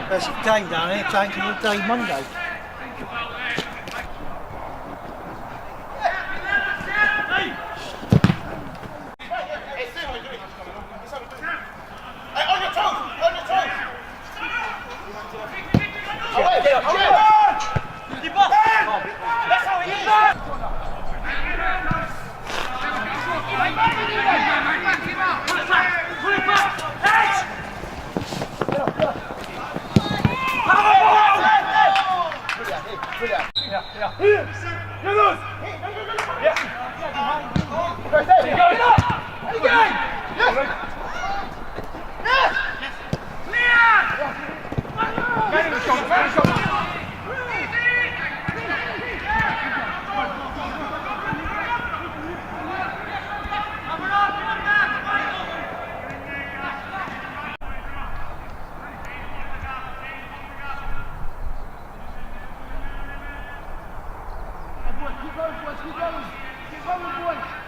There's a game down here, taking all day Monday. Keep going, boys. Keep going. Keep going, boys.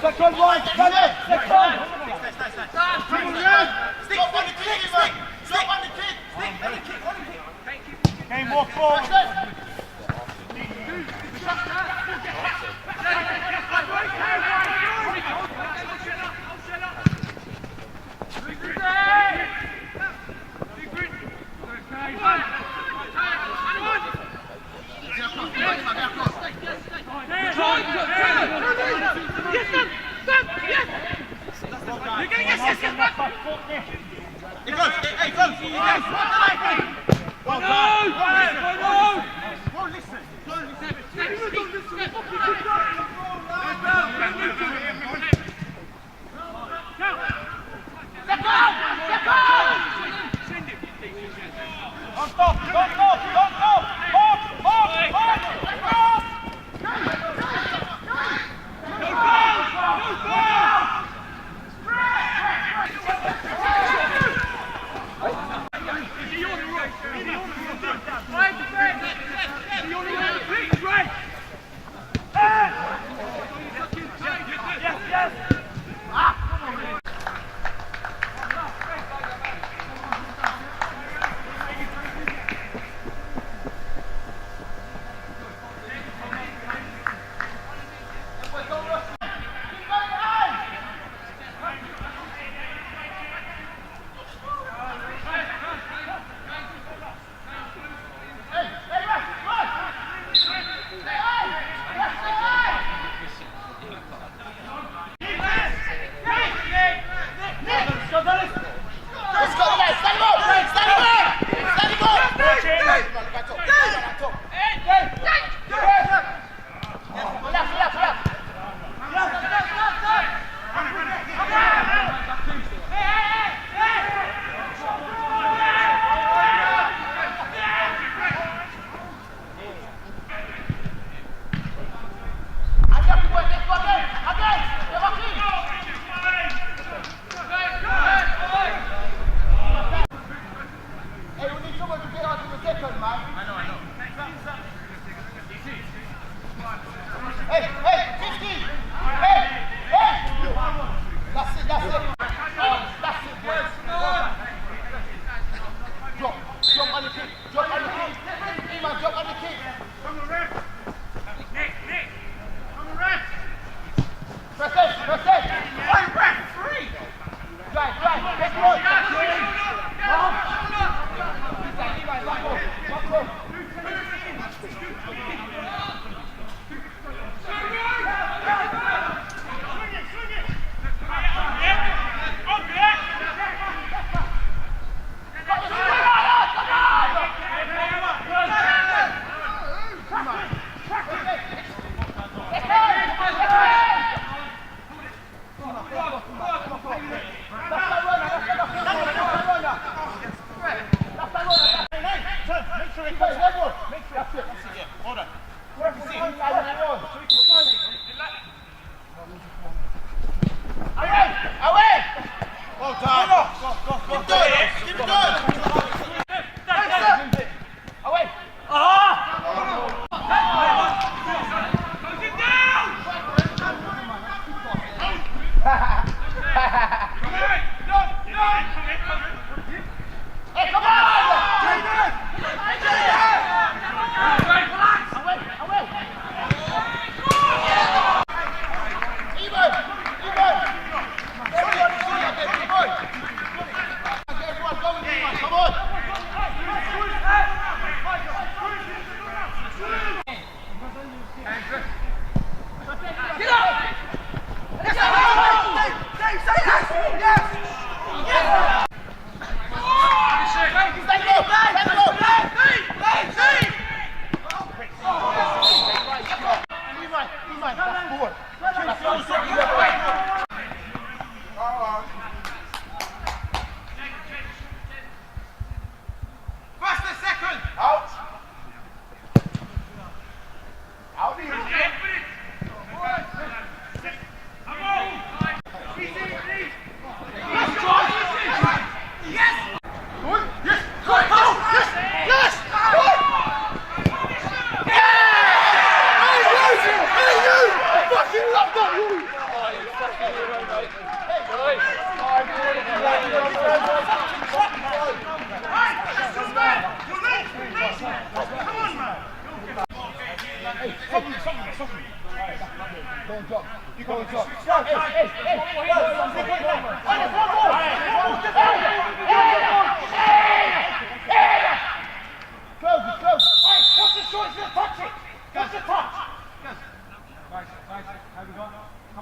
Second one, run it! Second! Stop on the kick! Stop on the kick! Game walk forward. gonna get this one. It goes. Hey, goes. Well done. Well, listen.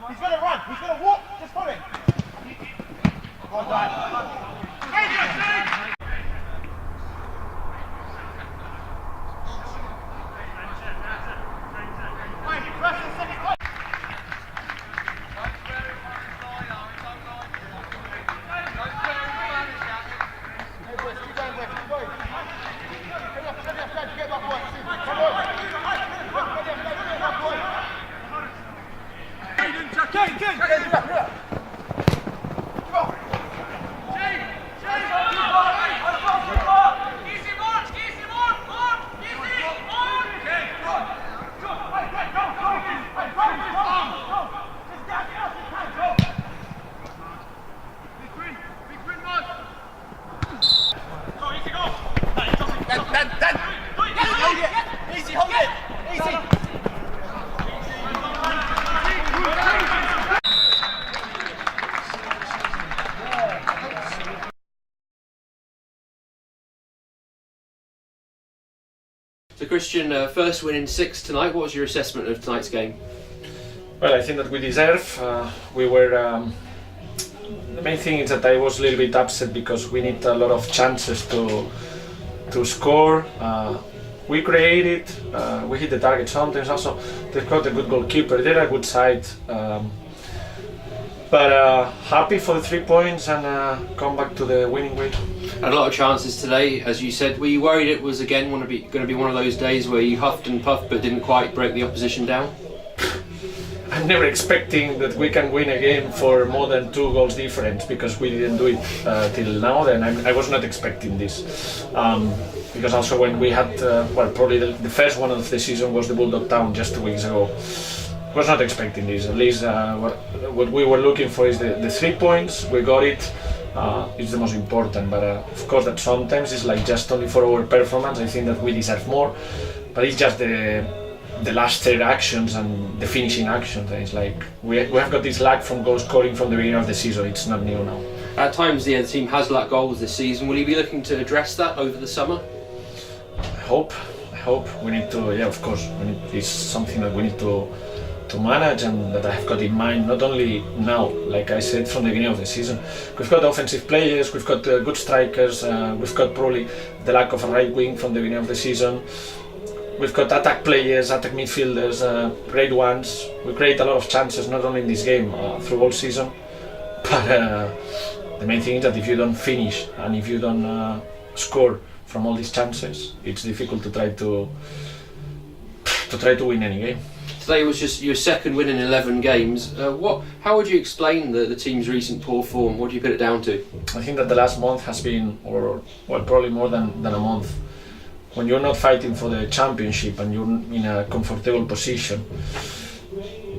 He's going to run. He's going to walk. Just follow him. So Christian, first win in 6 tonight. What was your assessment of tonight's game? Well, I think that we deserve. We were. The main thing is that I was a little bit upset because we need a lot of chances to score. We created. We hit the target sometimes. Also, they've got a good goalkeeper. They're a good side. But happy for the 3 points and come back to the winning way. Had a lot of chances today, as you said. Were you worried it was again going to be one of those days where you huffed and puffed but didn't quite break the opposition down? I'm never expecting that we can win a game for more than 2 goals difference because we didn't do it till now. Then I was not expecting this because also when we had probably the first one of the season was the Bulldog Town just 2 weeks ago. Was not expecting this. At least what we were looking for is the 3 points. We got it. It's the most important. But of course, that sometimes it's like just only for our performance. I think that we deserve more. But it's just the last third actions and the finishing actions. It's like we have got this lack from goal scoring from the beginning of the season. It's not new now. At times, the team has lacked goals this season. Will you be looking to address that over the summer? I hope. We need to. Yeah, of course. It's something that we need to manage and that I have got in mind, not only now, like I said from the beginning of the season. We've got offensive players, we've got good strikers, we've got probably the lack of a right wing from the beginning of the season. We've got attack players, attack midfielders, great ones. We create a lot of chances, not only in this game, through all season. But the main thing is that if you don't finish and if you don't score from all these chances, it's difficult to try to win any game. Today was just your second win in 11 games. How would you explain the team's recent poor form? What do you put it down to? I think that the last month has been, probably more than a month. When you're not fighting for the championship and you're in a comfortable position,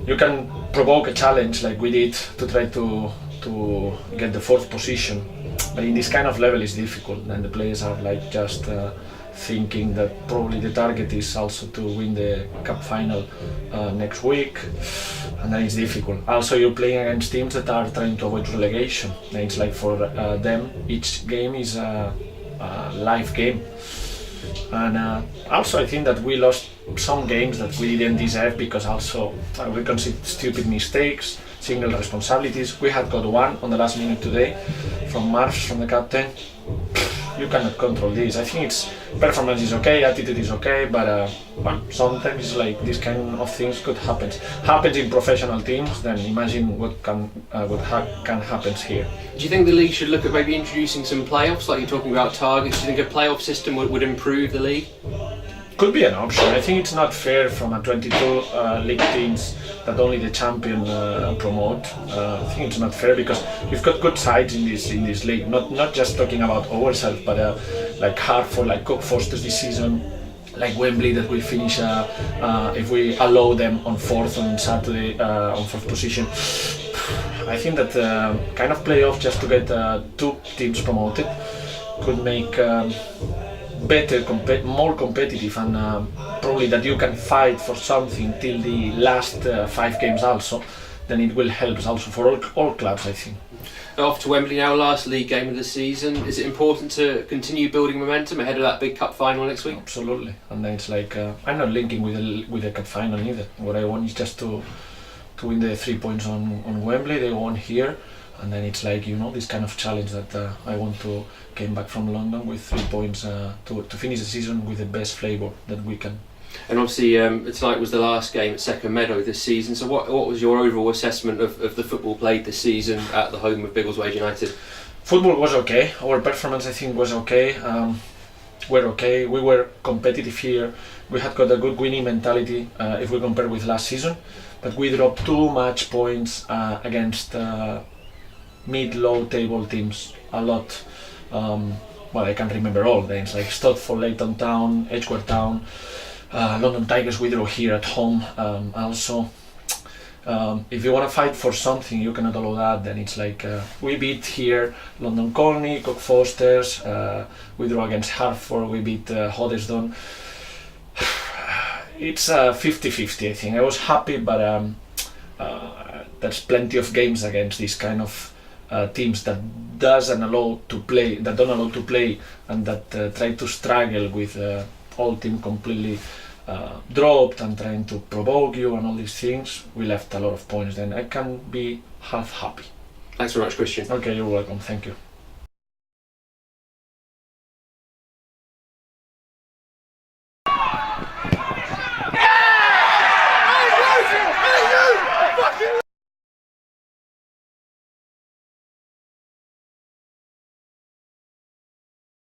you can provoke a challenge like we did to try to get the 4th position. But in this kind of level, it's difficult, and the players are like just thinking that probably the target is also to win the cup final next week, and then it's difficult. Also, you're playing against teams that are trying to avoid relegation. And it's like for them, each game is a live game. And also, I think that we lost some games that we didn't deserve because also we conceded stupid mistakes, single responsibilities. We had got one on the last minute today from Marsh, from the captain. You cannot control this. I think performance is okay, attitude is okay, but sometimes it's like this kind of things could happen. Happens in professional teams, then imagine what can happen here. Do you think the league should look at maybe introducing some playoffs, like you're talking about targets? Do you think a playoff system would improve the league? Could be an option. I think it's not fair from a 22 league teams that only the champion promote. I think it's not fair because we've got good sides in this league. Not just talking about ourselves, but like Hartford, like Cook Fosters this season, like Wembley that will finish if we allow them on 4th on Saturday on 4th position. I think that kind of playoff just to get 2 teams promoted could make better, more competitive, and probably that you can fight for something till the last 5 games also. Then it will help also for all clubs, I think. Off to Wembley now, last league game of the season. Is it important to continue building momentum ahead of that big cup final next week? Absolutely, and then it's like I'm not linking with the cup final either. What I want is just to win the 3 points on Wembley. They won here. And then it's like, this kind of challenge that I want to came back from London with 3 points to finish the season with the best flavour that we can. And obviously tonight was the last game at Second Meadow this season, so what was your overall assessment of the football played this season at the home of Biggleswade United? Football was okay, our performance I think was okay, we're okay, we were competitive here, we had got a good winning mentality if we compare with last season, but we dropped too much points against mid-low table teams, a lot. I can't remember all names, like Stotford, Leighton Town, Edgeworth Town, London Tigers we draw here at home also. If you want to fight for something, you cannot allow that, then it's like we beat here London Colney, Cook Fosters, we draw against Hartford, we beat Hoddesdon. It's 50-50 I think. I was happy, but there's plenty of games against this kind of teams that don't allow to play, and that try to struggle with whole team completely dropped and trying to provoke you and all these things, we left a lot of points. Then I can be half happy. Thanks very much, Christian. Okay, you're welcome. Thank you.